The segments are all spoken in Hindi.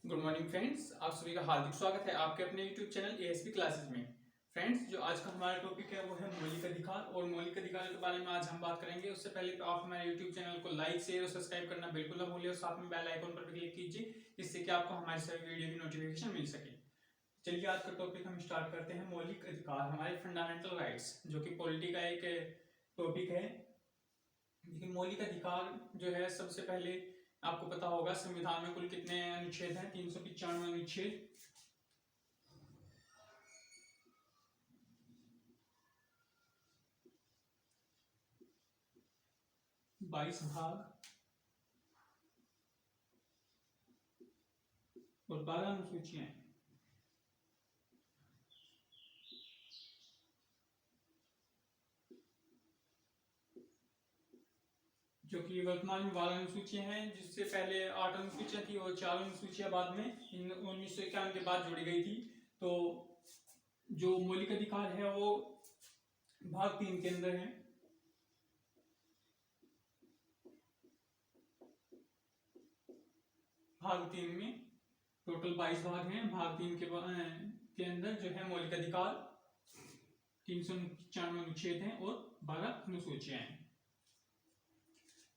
गुड मॉर्निंग फ्रेंड्स, आप सभी का हार्दिक स्वागत है आपके अपने यूट्यूब चैनल एएसपी क्लासेस में। फ्रेंड्स, जो आज का हमारा टॉपिक है वो है मौलिक अधिकार। और मौलिक अधिकार के बारे में आज हम बात करेंगे। उससे पहले तो आप हमारे यूट्यूब चैनल को लाइक शेयर और सब्सक्राइब करना बिल्कुल ना भूलिए और साथ में बेल आइकन पर भी क्लिक कीजिए, जिससे कि आपको हमारे सभी वीडियो की नोटिफिकेशन मिल सके। चलिए आज का टॉपिक हम स्टार्ट करते हैं। मौलिक अधिकार, हमारे फंडामेंटल राइट्स, जो कि पॉलिटी का एक टॉपिक है। लेकिन मौलिक अधिकार जो है, सबसे पहले आपको पता होगा संविधान में कुल कितने अनुच्छेद हैं? 395 अनुच्छेद, 22 भाग और 12 अनुसूचियां, जो कि वर्तमान में 12 अनुसूचियां हैं, जिससे पहले 8 अनुसूचियां थी और 4 अनुसूचियां बाद में 1951 के बाद जोड़ी गई थी। तो जो मौलिक अधिकार है वो भाग 3 के अंदर है। भाग 3 में टोटल 22 भाग हैं। भाग 3 के अंदर जो है मौलिक अधिकार 395 अनुच्छेद हैं और 12 अनुसूचियां हैं।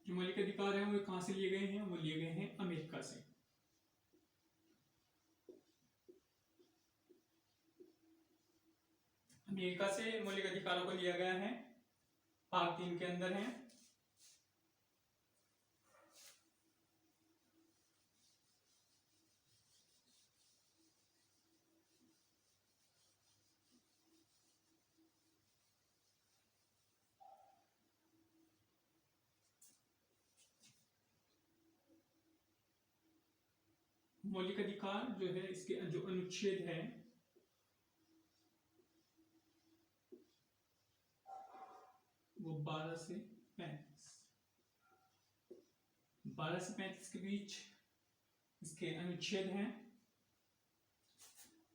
जो मौलिक अधिकार है वो कहां से लिए गए हैं? वो लिए गए हैं अमेरिका से। अमेरिका से मौलिक अधिकारों को लिया गया है। भाग 3 के अंदर है। मौलिक अधिकार जो है, इसके जो अनुच्छेद है वो 12 से 35 के बीच इसके अनुच्छेद हैं।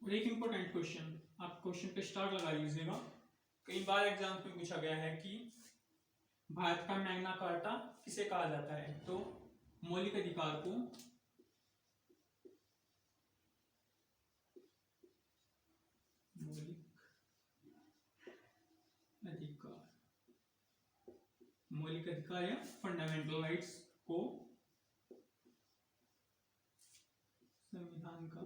और एक इंपॉर्टेंट क्वेश्चन, आप क्वेश्चन पे स्टार लगा लीजिएगा। कई बार एग्जाम में पूछा गया है कि भारत का मैग्ना कार्टा किसे कहा जाता है? तो मौलिक अधिकार को मौलिक अधिकार या फंडामेंटल राइट्स को संविधान का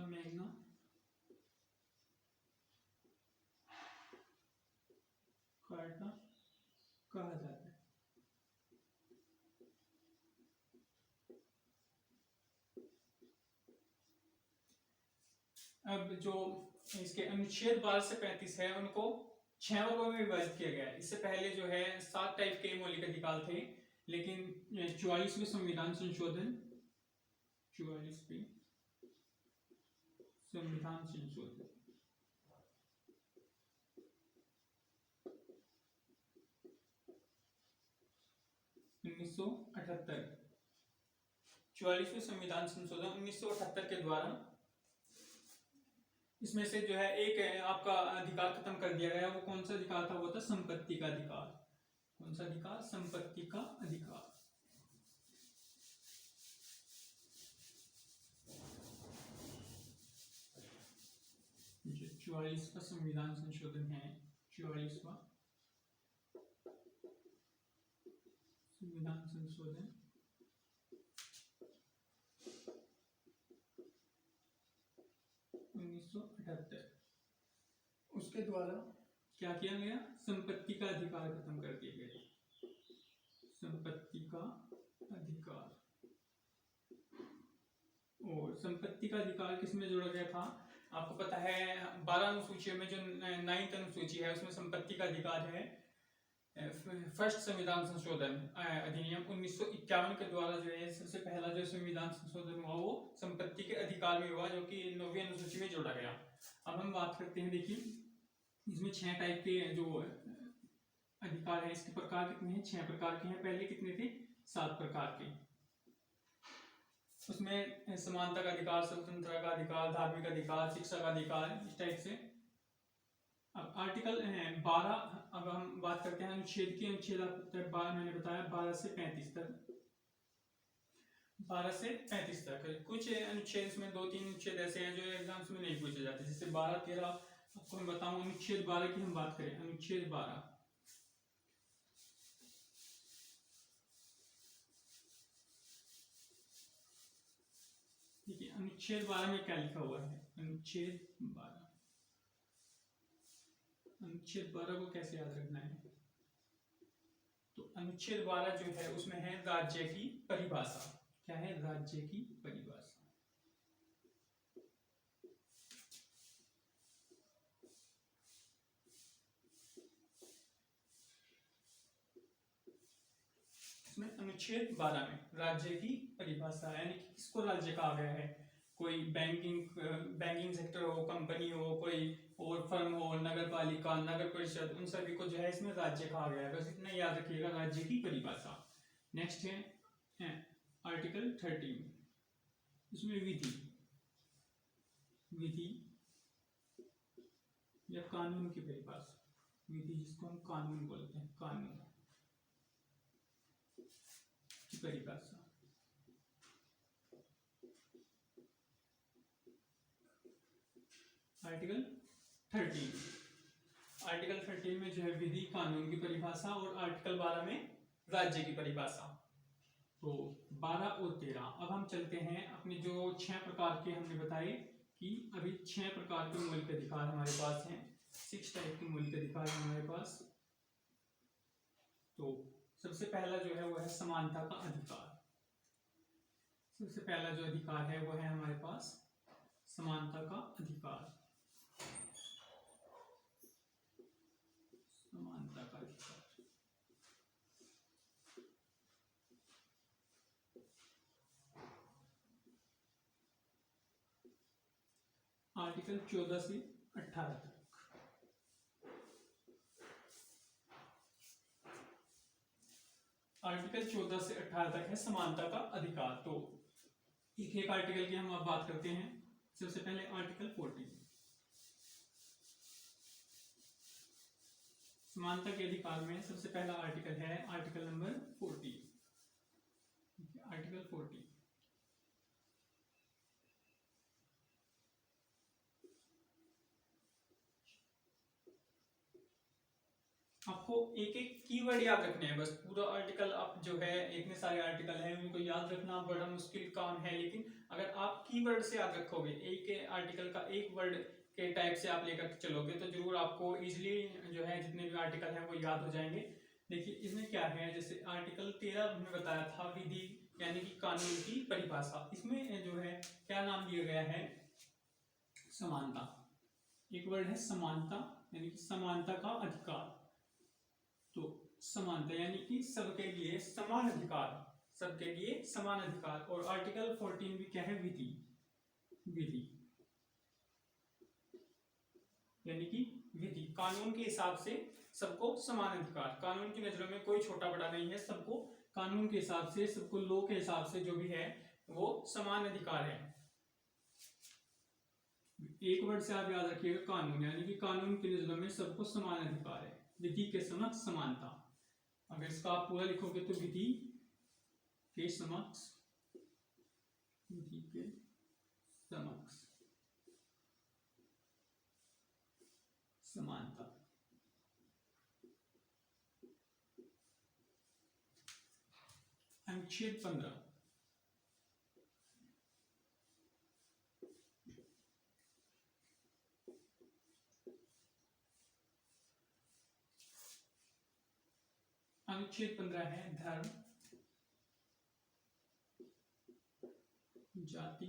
मैग्ना कार्टा कहा जाता है। अब जो इसके अनुच्छेद 12 से 35 है उनको 6 वर्गों में विभाजित किया गया है। इससे पहले जो है 7 टाइप के मौलिक अधिकार थे, लेकिन 44वें संविधान संशोधन 44वें संविधान संशोधन 1978 के द्वारा इसमें से जो है एक आपका अधिकार खत्म कर दिया गया। वो कौन सा अधिकार था? वो था संपत्ति का अधिकार। कौन सा अधिकार? संपत्ति का अधिकार। जो 44वां संविधान संशोधन है, 44वां संविधान संशोधन 1978, उसके द्वारा क्या किया गया? संपत्ति का अधिकार खत्म कर दिया गया। संपत्ति का अधिकार। और संपत्ति का अधिकार किसमें जोड़ा गया था? आपको पता है 12 अनुसूचियों में जो 9th अनुसूची है उसमें संपत्ति का अधिकार है। फर्स्ट संविधान संशोधन अधिनियम 1951 के द्वारा जो है सबसे पहला जो संविधान संशोधन हुआ वो संपत्ति के अधिकार में हुआ, जो कि 9वीं अनुसूची में जोड़ा गया। अब हम बात करते हैं, देखिए इसमें 6 टाइप के जो अधिकार है, इसके प्रकार कितने हैं? 6 प्रकार के हैं। पहले कितने थे? 7 प्रकार के। उसमें समानता का अधिकार, स्वतंत्रता का अधिकार, धार्मिक अधिकार, शिक्षा का अधिकार, इस टाइप से अब आर्टिकल 12, अब हम बात करते हैं अनुच्छेद की। अनुच्छेद मैंने बताया 12 से 35 तक, 12 से 35 तक। कुछ अनुच्छेद इसमें 2-3 अनुच्छेद ऐसे हैं जो एग्जाम्स में नहीं पूछे जाते, जैसे 12-13 आपको मैं बताऊं। अनुच्छेद 12 की हम बात करें, अनुच्छेद 12, ठीक है। अनुच्छेद 12 में क्या लिखा हुआ है? अनुच्छेद 12, अनुच्छेद 12 को कैसे याद रखना है? तो अनुच्छेद 12 जो है उसमें है राज्य की परिभाषा। क्या है? राज्य की परिभाषा। इसमें अनुच्छेद 12 में राज्य की परिभाषा, यानी कि किसको राज्य कहा गया है? कोई बैंकिंग सेक्टर हो, कंपनी हो, कोई और फर्म हो, नगर पालिका, नगर परिषद, उन सभी को जो है इसमें राज्य कहा गया है। बस इतना याद रखिएगा, राज्य की परिभाषा। नेक्स्ट है आर्टिकल 13, इसमें विधि, विधि या कानून की परिभाषा। विधि जिसको हम कानून बोलते हैं, कानून की परिभाषा। आर्टिकल 13, आर्टिकल 13 में जो है विधि, कानून की परिभाषा, और आर्टिकल 12 में राज्य की परिभाषा। तो 12 और 13। अब हम चलते हैं अपने जो 6 प्रकार के हमने बताए कि अभी 6 प्रकार के मौलिक अधिकार हमारे पास हैं, 6 टाइप के मौलिक अधिकार हैं हमारे पास। तो सबसे पहला जो है वो है समानता का अधिकार। सबसे पहला जो अधिकार है वो है हमारे पास समानता का अधिकार। समानता का अधिकार, आर्टिकल 14 से 18 तक। आर्टिकल 14 से 18 तक है समानता का अधिकार। तो एक एक आर्टिकल की हम अब बात करते हैं। सबसे पहले आर्टिकल 14, समानता के अधिकार में सबसे पहला आर्टिकल है आर्टिकल नंबर 14। आर्टिकल 14, आपको एक एक कीवर्ड याद रखने हैं। बस पूरा आर्टिकल आप जो है, इतने सारे आर्टिकल हैं उनको याद रखना बड़ा मुश्किल काम है, लेकिन अगर आप कीवर्ड से याद रखोगे, एक आर्टिकल का एक वर्ड के टाइप से आप लेकर चलोगे तो जरूर आपको इजिली जो है जितने भी आर्टिकल हैं वो याद हो जाएंगे। देखिए इसमें क्या है, जैसे आर्टिकल 13 में बताया था विधि यानी कि कानून की परिभाषा। इसमें जो है क्या नाम दिया गया है? समानता। एक वर्ड है समानता, यानी कि समानता का अधिकार। तो समानता यानी कि सबके लिए समान अधिकार, सबके लिए समान अधिकार। और आर्टिकल 14 भी क्या है? विधि, विधि यानी कि विधि, कानून के हिसाब से सबको समान अधिकार। कानून की नजरों में कोई छोटा बड़ा नहीं है, सबको कानून के हिसाब से, सबको लॉ के हिसाब से जो भी है वो समान अधिकार है। एक वर्ड से आप याद रखिएगा, कानून, यानी कि कानून की नजरों में सबको समान अधिकार है। विधि के समक्ष समानता, अगर इसका आप पूरा लिखोगे तो विधि के समक्ष, विधि के समक्ष समानता। अनुच्छेद 15, अनुच्छेद 15 है धर्म, जाति,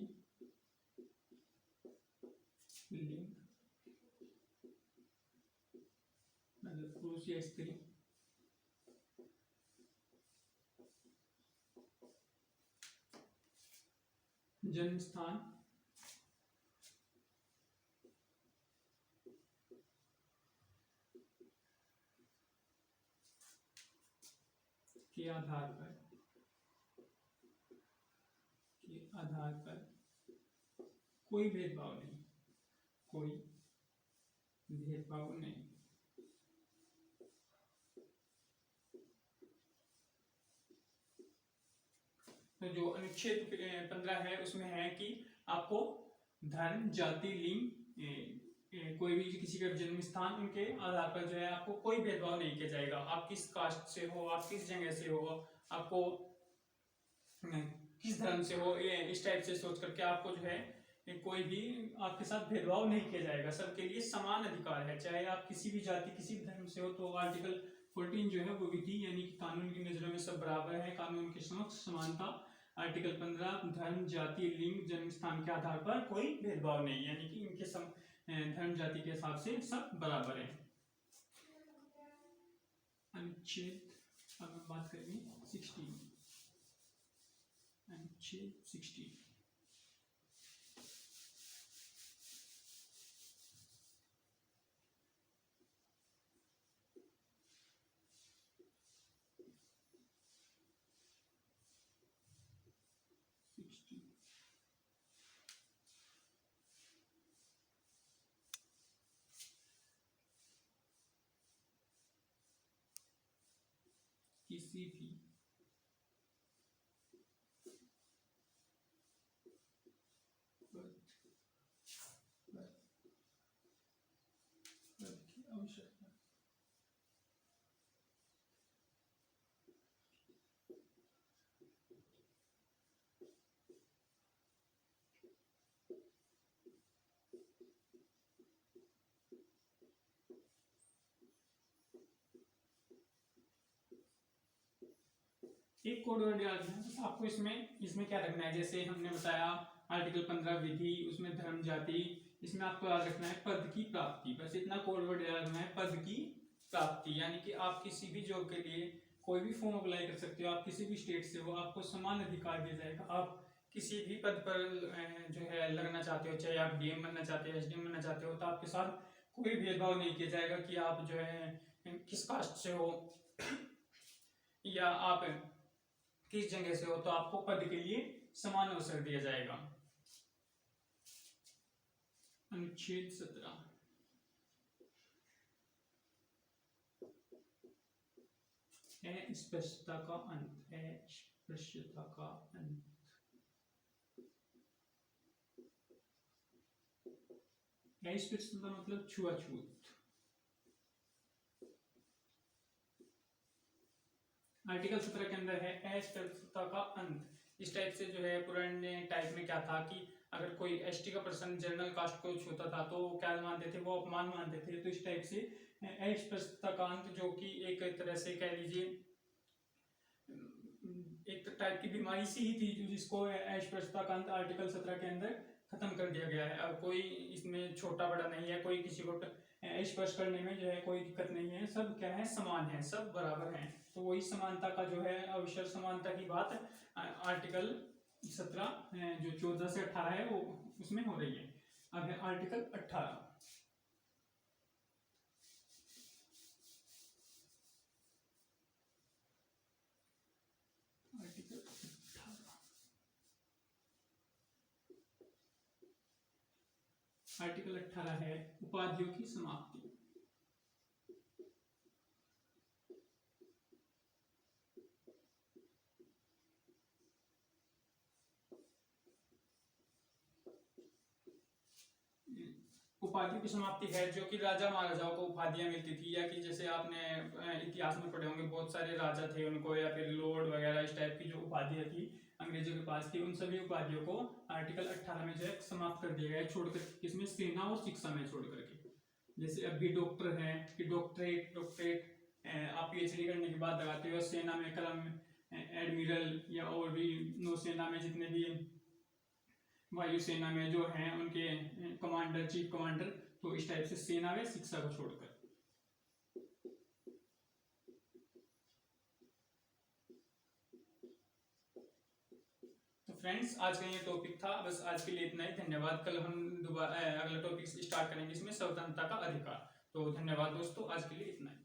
लिंग, मतलब पुरुष या स्त्री, जन्म स्थान, के आधार पर कोई भेदभाव नहीं, कोई भेदभाव नहीं। तो जो अनुच्छेद 15 है उसमें है कि आपको धर्म, जाति, लिंग, कोई भी किसी का जन्म स्थान, उनके आधार पर जो है आपको कोई भेदभाव नहीं किया जाएगा। आप किस कास्ट से हो, आप किस जगह से हो, आपको किस धर्म से हो, ये इस टाइप से सोच करके आपको जो है कोई भी आपके साथ भेदभाव नहीं किया जाएगा। सबके लिए समान अधिकार है, चाहे आप किसी भी जाति, किसी भी धर्म से हो। तो आर्टिकल 14 जो है वो विधि यानी कि कानून की नजरों में सब बराबर है, कानून के समक्ष समानता। आर्टिकल 15 धर्म, जाति, लिंग, जन्म स्थान के आधार पर कोई भेदभाव नहीं, यानी कि इनके धर्म, जाति के हिसाब से सब बराबर है। अनुच्छेद, अब हम बात करेंगे 16, अनुच्छेद 16। किसी भी पद की आवश्यकता। एक कोड वर्ड याद है, बस आपको इसमें क्या रखना है, जैसे हमने बताया आर्टिकल 15 विधि, उसमें धर्म, जाति, इसमें आपको याद रखना है पद की प्राप्ति। बस इतना कोड वर्ड याद रखना है, पद की प्राप्ति, यानी कि आप किसी भी जॉब के लिए कोई भी फॉर्म अप्लाई कर सकते हो, आप किसी भी स्टेट से हो, आपको समान अधिकार दिया जाएगा। आप किसी भी पद पर जो है लगना चाहते हो, चाहे आप डीएम बनना चाहते हो, एसडीएम बनना चाहते हो, तो आपके साथ कोई भेदभाव नहीं किया जाएगा कि आप जो है किस कास्ट से हो या आप किस जगह से हो, तो आपको पद के लिए समान अवसर दिया जाएगा। अनुच्छेद 17, अस्पष्टता का अंत, अस्पष्टता का अंत। अस्पष्टता मतलब छुआछूत। आर्टिकल 17 के अंदर है अस्पृश्यता का अंत। इस टाइप से जो है पुराने टाइप में क्या था कि अगर कोई एसटी का पर्सन जनरल कास्ट को छूता था तो क्या मानते थे, वो अपमान मानते थे। तो इस टाइप से अस्पृश्यता का अंत, जो कि एक तरह से कह लीजिए एक टाइप की बीमारी सी ही थी, जिसको अस्पृश्यता का अंत आर्टिकल 17 के अंदर खत्म कर दिया गया है। अब कोई इसमें छोटा बड़ा नहीं है, कोई किसी को स्पर्श करने में जो है कोई दिक्कत नहीं है, सब क्या है समान है, सब बराबर हैं। तो वही समानता का जो है अवसर समानता की बात आर्टिकल 17 जो 14 से 18 है वो उसमें हो रही है। अब है आर्टिकल 18। आर्टिकल 18 है उपाधियों की समाप्ति। उपाधियों की समाप्ति है जो कि राजा महाराजाओं को उपाधियां मिलती थी, या कि जैसे आपने इतिहास में पढ़े होंगे बहुत सारे राजा थे उनको, या फिर लॉर्ड वगैरह इस टाइप की जो उपाधियां थी अंग्रेजों के पास थी, उन सभी उपाधियों को आर्टिकल 18 में जो है समाप्त कर दिया गया है, छोड़कर किसमें, सेना और शिक्षा में छोड़ करके। जैसे अभी डॉक्टर है कि डॉक्टरेट आप पीएचडी करने के बाद लगाते हो, सेना में कलम एडमिरल, या और भी नौसेना में जितने भी वायुसेना में जो हैं उनके कमांडर, चीफ कमांडर, तो इस टाइप से सेना व शिक्षा को छोड़कर। तो फ्रेंड्स आज का ये टॉपिक था, बस आज के लिए इतना ही। धन्यवाद। कल हम दोबारा अगला टॉपिक स्टार्ट करेंगे इसमें स्वतंत्रता का अधिकार। तो धन्यवाद दोस्तों, आज के लिए इतना ही।